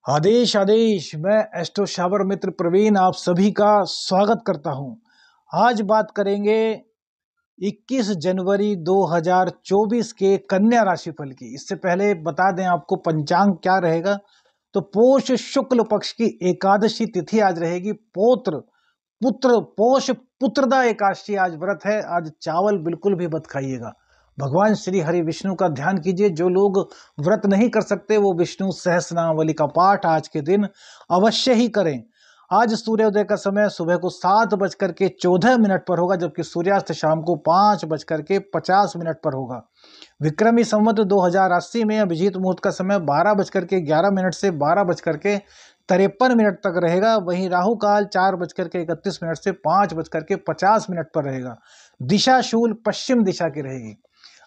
आदेश आदेश। मैं astro shower मित्र प्रवीण आप सभी का स्वागत करता हूं। आज बात करेंगे 21 जनवरी 2024 के कन्या राशिफल की। इससे पहले बता दें आपको पंचांग क्या रहेगा। तो पोष शुक्ल पक्ष की एकादशी तिथि आज रहेगी। पोष पुत्रदा एकादशी आज व्रत है। आज चावल बिल्कुल भी मत खाइएगा। भगवान श्री हरि विष्णु का ध्यान कीजिए। जो लोग व्रत नहीं कर सकते वो विष्णु सहस्रनामावली का पाठ आज के दिन अवश्य ही करें। आज सूर्योदय का समय सुबह को 7:14 पर होगा, जबकि सूर्यास्त शाम को 5:50 पर होगा। विक्रमी संवत 2080 में अभिजीत मुहूर्त का समय 12:11 से 12:53 तक रहेगा। वहीं राहु काल 4:31 से 5:50 पर रहेगा। दिशा शूल पश्चिम दिशा की रहेगी।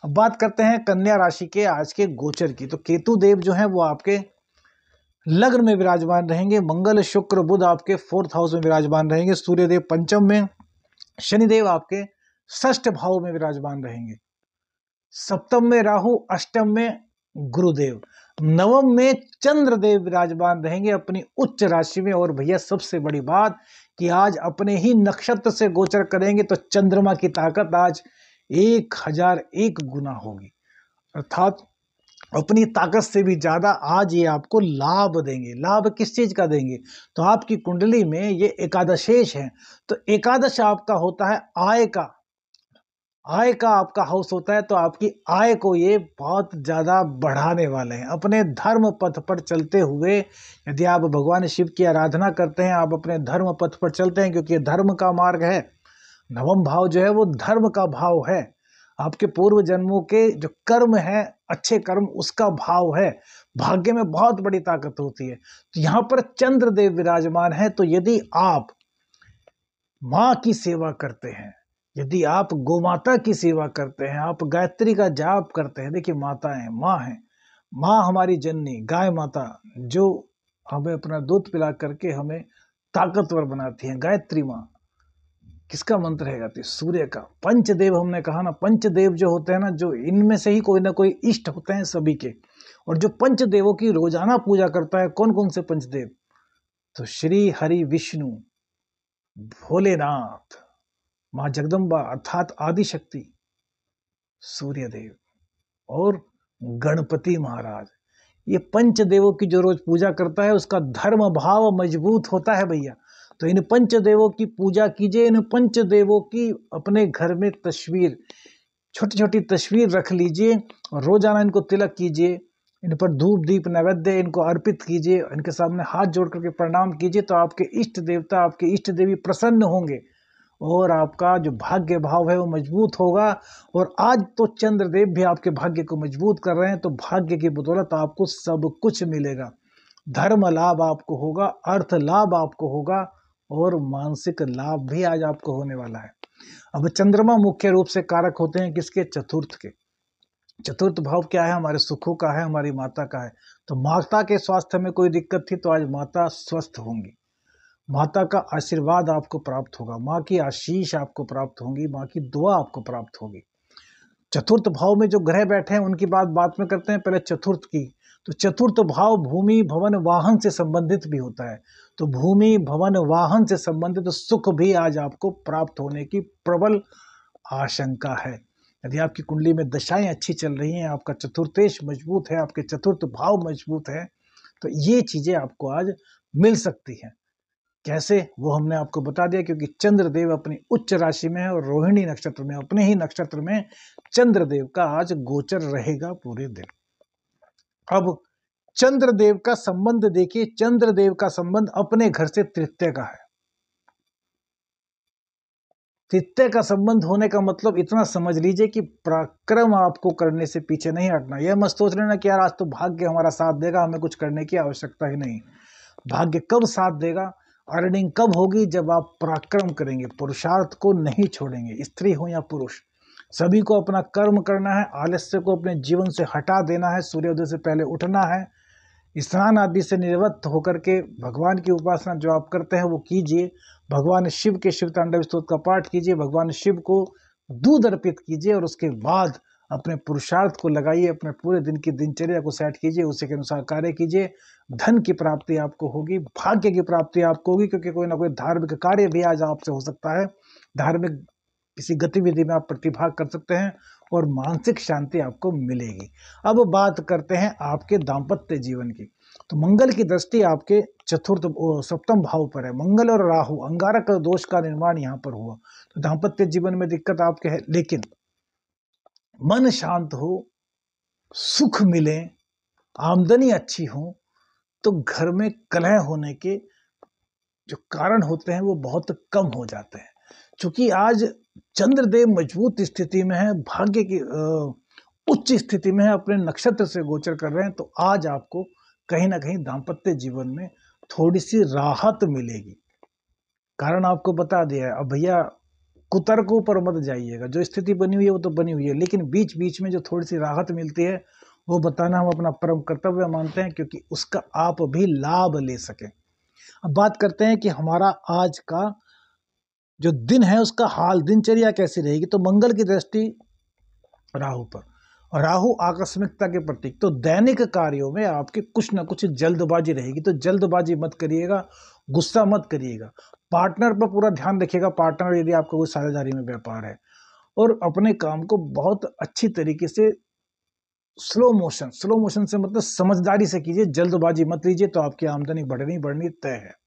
अब बात करते हैं कन्या राशि के आज के गोचर की। तो केतु देव जो है वो आपके लग्न में विराजमान रहेंगे। मंगल शुक्र बुध आपके 4th हाउस में विराजमान रहेंगे। सूर्यदेव पंचम में, शनिदेव आपके 6ठ भाव में विराजमान रहेंगे। सप्तम में राहु, अष्टम में गुरुदेव, नवम में चंद्रदेव विराजमान रहेंगे अपनी उच्च राशि में। और भैया सबसे बड़ी बात कि आज अपने ही नक्षत्र से गोचर करेंगे तो चंद्रमा की ताकत आज 1001 गुना होगी, अर्थात अपनी ताकत से भी ज्यादा आज ये आपको लाभ देंगे। लाभ किस चीज का देंगे? तो आपकी कुंडली में ये एकादशेश है। तो एकादश आपका होता है आय का आपका हाउस होता है। तो आपकी आय को ये बहुत ज्यादा बढ़ाने वाले हैं। अपने धर्म पथ पर चलते हुए यदि आप भगवान शिव की आराधना करते हैं, आप अपने धर्म पथ पर चलते हैं, क्योंकि ये धर्म का मार्ग है। नवम भाव जो है वो धर्म का भाव है। आपके पूर्व जन्मों के जो कर्म है, अच्छे कर्म, उसका भाव है। भाग्य में बहुत बड़ी ताकत होती है। तो यहाँ पर चंद्रदेव विराजमान है। तो यदि आप माँ की सेवा करते हैं, यदि आप गोमाता की सेवा करते हैं, आप गायत्री का जाप करते हैं, देखिए माता है, माँ है, माँ हमारी जननी गाय माता जो हमें अपना दूध पिला करके हमें ताकतवर बनाती है। गायत्री माँ किसका मंत्र है? गाती सूर्य का। पंचदेव हमने कहा ना, पंचदेव जो होते हैं ना, जो इनमें से ही कोई ना कोई इष्ट होते हैं सभी के। और जो पंचदेवों की रोजाना पूजा करता है, कौन कौन से पंचदेव? तो श्री हरि विष्णु, भोलेनाथ, माँ जगदम्बा अर्थात आदि शक्ति, सूर्यदेव और गणपति महाराज। ये पंचदेवों की जो रोज पूजा करता है उसका धर्म भाव मजबूत होता है भैया। तो इन पंचदेवों की पूजा कीजिए। इन पंचदेवों की अपने घर में तस्वीर, छोटी छोटी तस्वीर रख लीजिए और रोजाना इनको तिलक कीजिए। इन पर धूप दीप नैवेद्य इनको अर्पित कीजिए। इनके सामने हाथ जोड़ करके प्रणाम कीजिए। तो आपके इष्ट देवता, आपके इष्ट देवी प्रसन्न होंगे और आपका जो भाग्य भाव है वो मजबूत होगा। और आज तो चंद्रदेव भी आपके भाग्य को मजबूत कर रहे हैं। तो भाग्य की बदौलत आपको सब कुछ मिलेगा। धर्म लाभ आपको होगा, अर्थ लाभ आपको होगा और मानसिक लाभ भी आज आपको होने वाला है। अब चंद्रमा मुख्य रूप से कारक होते हैं किसके? चतुर्थ के। चतुर्थ भाव क्या है? हमारे सुखों का है, हमारी माता का है। तो माता के स्वास्थ्य में कोई दिक्कत थी तो आज माता स्वस्थ होंगी। माता का आशीर्वाद आपको प्राप्त होगा, माँ की आशीष आपको प्राप्त होंगी, माँ की दुआ आपको प्राप्त होगी। चतुर्थ भाव में जो ग्रह बैठे हैं उनकी बात में करते हैं, पहले चतुर्थ की। तो चतुर्थ भाव भूमि भवन वाहन से संबंधित भी होता है। तो भूमि भवन वाहन से संबंधित सुख भी आज आपको प्राप्त होने की प्रबल आशंका है। यदि आपकी कुंडली में दशाएं अच्छी चल रही हैं, आपका चतुर्थेश मजबूत है, आपके चतुर्थ भाव मजबूत है, तो ये चीजें आपको आज मिल सकती हैं। कैसे? वो हमने आपको बता दिया, क्योंकि चंद्रदेव अपनी उच्च राशि में है और रोहिणी नक्षत्र में, अपने ही नक्षत्र में चंद्रदेव का आज गोचर रहेगा पूरे दिन। अब चंद्रदेव का संबंध देखिए। चंद्रदेव का संबंध अपने घर से तृतीय का है। तृतीय का संबंध होने का मतलब इतना समझ लीजिए कि पराक्रम आपको करने से पीछे नहीं हटना। यह मत सोच लेना कि यार आज तो भाग्य हमारा साथ देगा, हमें कुछ करने की आवश्यकता ही नहीं। भाग्य कब साथ देगा, अर्निंग कब होगी? जब आप पराक्रम करेंगे, पुरुषार्थ को नहीं छोड़ेंगे। स्त्री हो या पुरुष, सभी को अपना कर्म करना है। आलस्य को अपने जीवन से हटा देना है। सूर्योदय से पहले उठना है। स्नान आदि से निवृत्त होकर के भगवान की उपासना जो आप करते हैं वो कीजिए। भगवान शिव के शिव तांडव स्तोत्र का पाठ कीजिए। भगवान शिव को दूध अर्पित कीजिए और उसके बाद अपने पुरुषार्थ को लगाइए, अपने पूरे दिन की दिनचर्या को सेट कीजिए, उसी के अनुसार कार्य कीजिए। धन की प्राप्ति आपको होगी, भाग्य की प्राप्ति आपको होगी, क्योंकि कोई ना कोई धार्मिक कार्य भी आज आपसे हो सकता है। धार्मिक किसी गतिविधि में आप प्रतिभाग कर सकते हैं और मानसिक शांति आपको मिलेगी। अब बात करते हैं आपके दाम्पत्य जीवन की। तो मंगल की दृष्टि आपके सप्तम भाव पर है। मंगल और राहु, अंगारक दोष का निर्माण यहाँ पर हुआ, तो दाम्पत्य जीवन में दिक्कत आपके है। लेकिन मन शांत हो, सुख मिले, आमदनी अच्छी हो, तो घर में कलह होने के जो कारण होते हैं वो बहुत कम हो जाते हैं। क्योंकि आज चंद्रदेव मजबूत स्थिति में है, भाग्य की उच्च स्थिति में है, अपने नक्षत्र से गोचर कर रहे हैं, तो आज आपको कहीं ना कहीं दाम्पत्य जीवन में थोड़ी सी राहत मिलेगी। कारण आपको बता दिया है। अब भैया कुतर्कों पर मत जाइएगा, जो स्थिति बनी हुई है वो तो बनी हुई है, लेकिन बीच बीच में जो थोड़ी सी राहत मिलती है वो बताना हम अपना परम कर्तव्य मानते हैं, क्योंकि उसका आप भी लाभ ले सकें। अब बात करते हैं कि हमारा आज का जो दिन है उसका हाल, दिनचर्या कैसी रहेगी। तो मंगल की दृष्टि राहु पर, और राहु आकस्मिकता के प्रतीक, तो दैनिक कार्यों में आपकी कुछ ना कुछ जल्दबाजी रहेगी, तो जल्दबाजी मत करिएगा, गुस्सा मत करिएगा। पार्टनर पर पूरा ध्यान रखिएगा, पार्टनर यदि आपका कोई साझेदारी में व्यापार है, और अपने काम को बहुत अच्छी तरीके से स्लो मोशन से मतलब समझदारी से कीजिए, जल्दबाजी मत लीजिए, तो आपकी आमदनी बढ़नी तय है।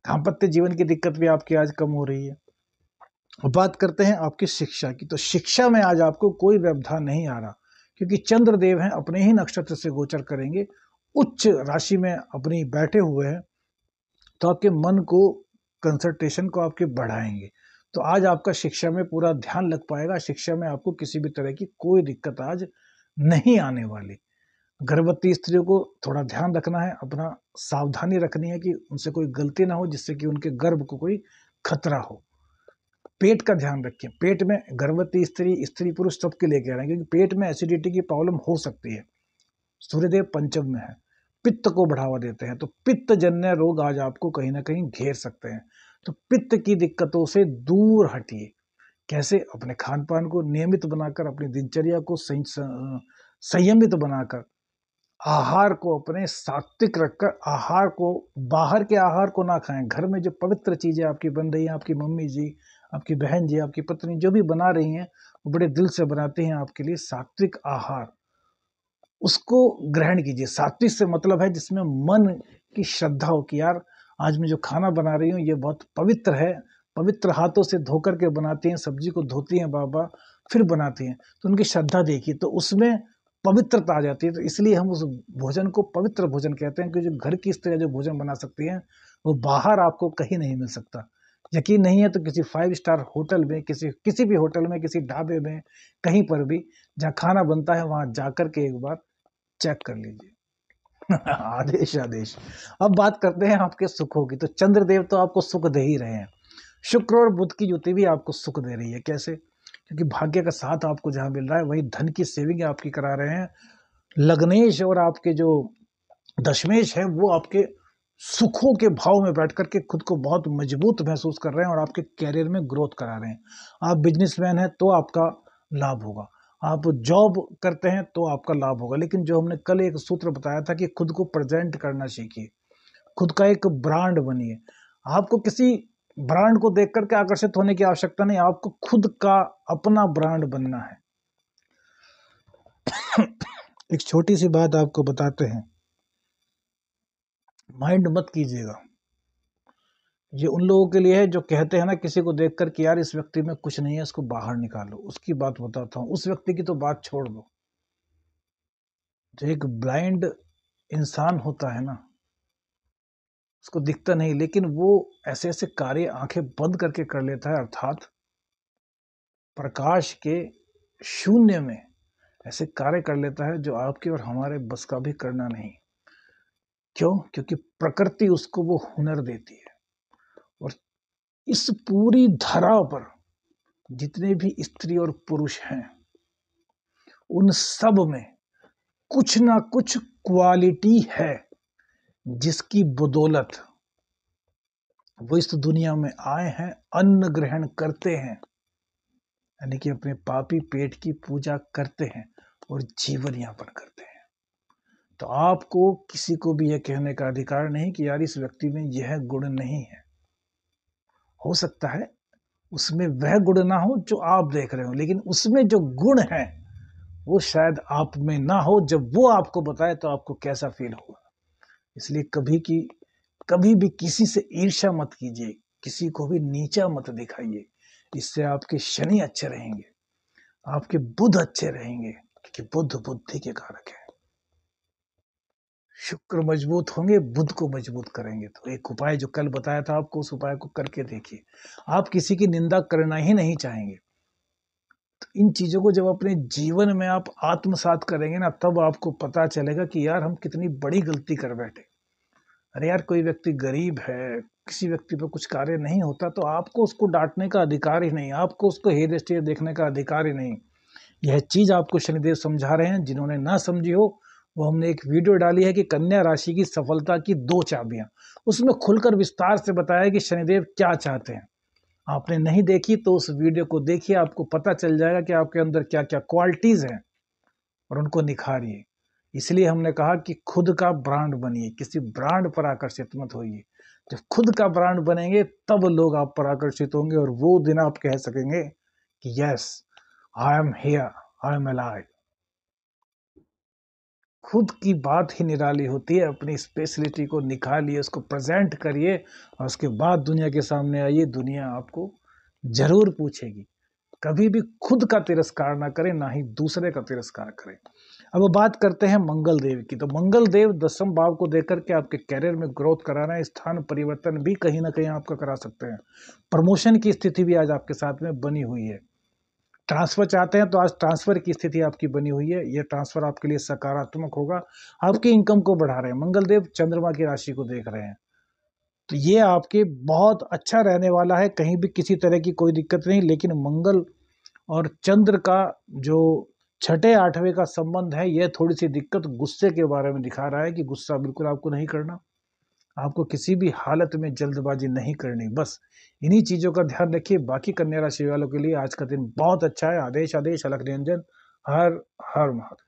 दाम्पत्य जीवन की दिक्कत भी आपकी आज कम हो रही है। बात करते हैं आपकी शिक्षा की। तो शिक्षा में आज आपको कोई व्यवधान नहीं आ रहा, क्योंकि चंद्रदेव हैं, अपने ही नक्षत्र से गोचर करेंगे, उच्च राशि में अपनी बैठे हुए हैं, तो आपके मन को, कंसंट्रेशन को आपके बढ़ाएंगे। तो आज आपका शिक्षा में पूरा ध्यान लग पाएगा, शिक्षा में आपको किसी भी तरह की कोई दिक्कत आज नहीं आने वाली। गर्भवती स्त्रियों को थोड़ा ध्यान रखना है, अपना सावधानी रखनी है कि उनसे कोई गलती ना हो, जिससे कि उनके गर्भ को कोई खतरा हो। पेट का ध्यान रखें, पेट में गर्भवती स्त्री पुरुष सबके लिए कह रहे हैं, क्योंकि पेट में एसिडिटी की प्रॉब्लम हो सकती है। सूर्यदेव पंचम में है, पित्त को बढ़ावा देते हैं, तो पित्त जन्य रोग आज आपको कहीं ना कहीं घेर सकते हैं। तो पित्त की दिक्कतों से दूर हटिए। कैसे? अपने खान पान को नियमित बनाकर, अपनी दिनचर्या को संयमित बनाकर, आहार को अपने सात्विक रखकर, आहार को, बाहर के आहार को ना खाएं। घर में जो पवित्र चीजें आपकी बन रही हैं, आपकी मम्मी जी, आपकी बहन जी, आपकी पत्नी जो भी बना रही हैं, वो बड़े दिल से बनाती हैं आपके लिए सात्विक आहार, उसको ग्रहण कीजिए। सात्विक से मतलब है जिसमें मन की श्रद्धा हो कि यार आज मैं जो खाना बना रही हूँ ये बहुत पवित्र है, पवित्र हाथों से धो करके बनाती हैं, सब्जी को धोती हैं बाबा, फिर बनाती हैं, तो उनकी श्रद्धा देखिए, तो उसमें पवित्रता आ जाती है। तो इसलिए हम उस भोजन को पवित्र भोजन कहते हैं, कि जो घर की स्त्रियाँ जो भोजन बना सकती हैं वो बाहर आपको कहीं नहीं मिल सकता। यकीन नहीं है तो किसी 5 स्टार होटल में, किसी भी होटल में, किसी ढाबे में, कहीं पर भी जहाँ खाना बनता है वहां जाकर के एक बार चेक कर लीजिए। आदेश आदेश। अब बात करते हैं आपके सुखों की। तो चंद्रदेव तो आपको सुख दे ही रहे हैं, शुक्र और बुध की युति भी आपको सुख दे रही है। कैसे? क्योंकि भाग्य का साथ आपको जहां मिल रहा है, वही धन की सेविंग आपकी करा रहे हैं। लग्नेश और आपके जो दशमेश है वो आपके सुखों के भाव में बैठ करके खुद को बहुत मजबूत महसूस कर रहे हैं, और आपके कैरियर में ग्रोथ करा रहे हैं। आप बिजनेसमैन हैं तो आपका लाभ होगा, आप जॉब करते हैं तो आपका लाभ होगा। लेकिन जो हमने कल एक सूत्र बताया था कि खुद को प्रेजेंट करना सीखिए, खुद का एक ब्रांड बनिए। आपको किसी ब्रांड को देख करके आकर्षित होने की आवश्यकता नहीं, आपको खुद का अपना ब्रांड बनना है। एक छोटी सी बात आपको बताते हैं, माइंड मत कीजिएगा। ये उन लोगों के लिए है जो कहते हैं ना किसी को देखकर कि यार इस व्यक्ति में कुछ नहीं है, इसको बाहर निकालो। उसकी बात बताता हूँ, उस व्यक्ति की तो बात छोड़ दो। जो एक ब्लाइंड इंसान होता है ना, उसको दिखता नहीं, लेकिन वो ऐसे ऐसे कार्य आंखें बंद करके कर लेता है, अर्थात प्रकाश के शून्य में ऐसे कार्य कर लेता है जो आपके और हमारे बस का भी करना नहीं। क्यों? क्योंकि प्रकृति उसको वो हुनर देती है। और इस पूरी धरा पर जितने भी स्त्री और पुरुष हैं, उन सब में कुछ ना कुछ क्वालिटी है जिसकी बदौलत वो इस दुनिया में आए हैं, अन्न ग्रहण करते हैं। यानी कि अपने पापी पेट की पूजा करते हैं और जीवन यापन करते हैं। तो आपको किसी को भी यह कहने का अधिकार नहीं कि यार इस व्यक्ति में यह गुण नहीं है। हो सकता है उसमें वह गुण ना हो जो आप देख रहे हो, लेकिन उसमें जो गुण है वो शायद आप में ना हो। जब वो आपको बताए तो आपको कैसा फील होगा। इसलिए कभी भी किसी से ईर्ष्या मत कीजिए, किसी को भी नीचा मत दिखाइए। इससे आपके शनि अच्छे रहेंगे, आपके बुध अच्छे रहेंगे, क्योंकि बुध बुद्धि के कारक है। शुक्र मजबूत होंगे, बुध को मजबूत करेंगे। तो एक उपाय जो कल बताया था आपको, उस उपाय को करके देखिए। आप किसी की निंदा करना ही नहीं चाहेंगे। तो इन चीजों को जब अपने जीवन में आप आत्मसात करेंगे ना, तब आपको पता चलेगा कि यार हम कितनी बड़ी गलती कर बैठे। अरे यार, कोई व्यक्ति गरीब है, किसी व्यक्ति पर कुछ कार्य नहीं होता, तो आपको उसको डांटने का अधिकार ही नहीं, आपको उसको हेय स्टेय देखने का अधिकार ही नहीं। यह चीज आपको शनिदेव समझा रहे हैं। जिन्होंने ना समझी हो, वो हमने एक वीडियो डाली है कि कन्या राशि की सफलता की 2 चाबियां, उसमें खुलकर विस्तार से बताया कि शनिदेव क्या चाहते हैं। आपने नहीं देखी तो उस वीडियो को देखिए, आपको पता चल जाएगा कि आपके अंदर क्या क्या क्वालिटीज हैं और उनको निखारिए। इसलिए हमने कहा कि खुद का ब्रांड बनिए, किसी ब्रांड पर आकर्षित मत होइए। जब खुद का ब्रांड बनेंगे तब लोग आप पर आकर्षित होंगे और वो दिन आप कह सकेंगे कि yes, I am here, I am alive. खुद की बात ही निराली होती है। अपनी स्पेशलिटी को निकालिए, उसको प्रेजेंट करिए और उसके बाद दुनिया के सामने आइए। दुनिया आपको जरूर पूछेगी। कभी भी खुद का तिरस्कार ना करें, ना ही दूसरे का तिरस्कार करें। अब बात करते हैं मंगल देव की। तो मंगल देव 10वें भाव को देकर के आपके कैरियर में ग्रोथ कराना है, स्थान परिवर्तन भी कहीं ना कहीं आपका करा सकते हैं। प्रमोशन की स्थिति भी आज आपके साथ में बनी हुई है। ट्रांसफर चाहते हैं तो आज ट्रांसफर की स्थिति आपकी बनी हुई है। यह ट्रांसफर आपके लिए सकारात्मक होगा, आपकी इनकम को बढ़ा रहे हैं। मंगल देव चंद्रमा की राशि को देख रहे हैं, तो ये आपके बहुत अच्छा रहने वाला है। कहीं भी किसी तरह की कोई दिक्कत नहीं। लेकिन मंगल और चंद्र का जो 6-8वें का संबंध है, यह थोड़ी सी दिक्कत गुस्से के बारे में दिखा रहा है कि गुस्सा बिल्कुल आपको नहीं करना, आपको किसी भी हालत में जल्दबाजी नहीं करनी। बस इन्हीं चीजों का ध्यान रखिए। बाकी कन्या राशि वालों के लिए आज का दिन बहुत अच्छा है। आदेश आदेश अलग निरंजन। हर हर महादेव।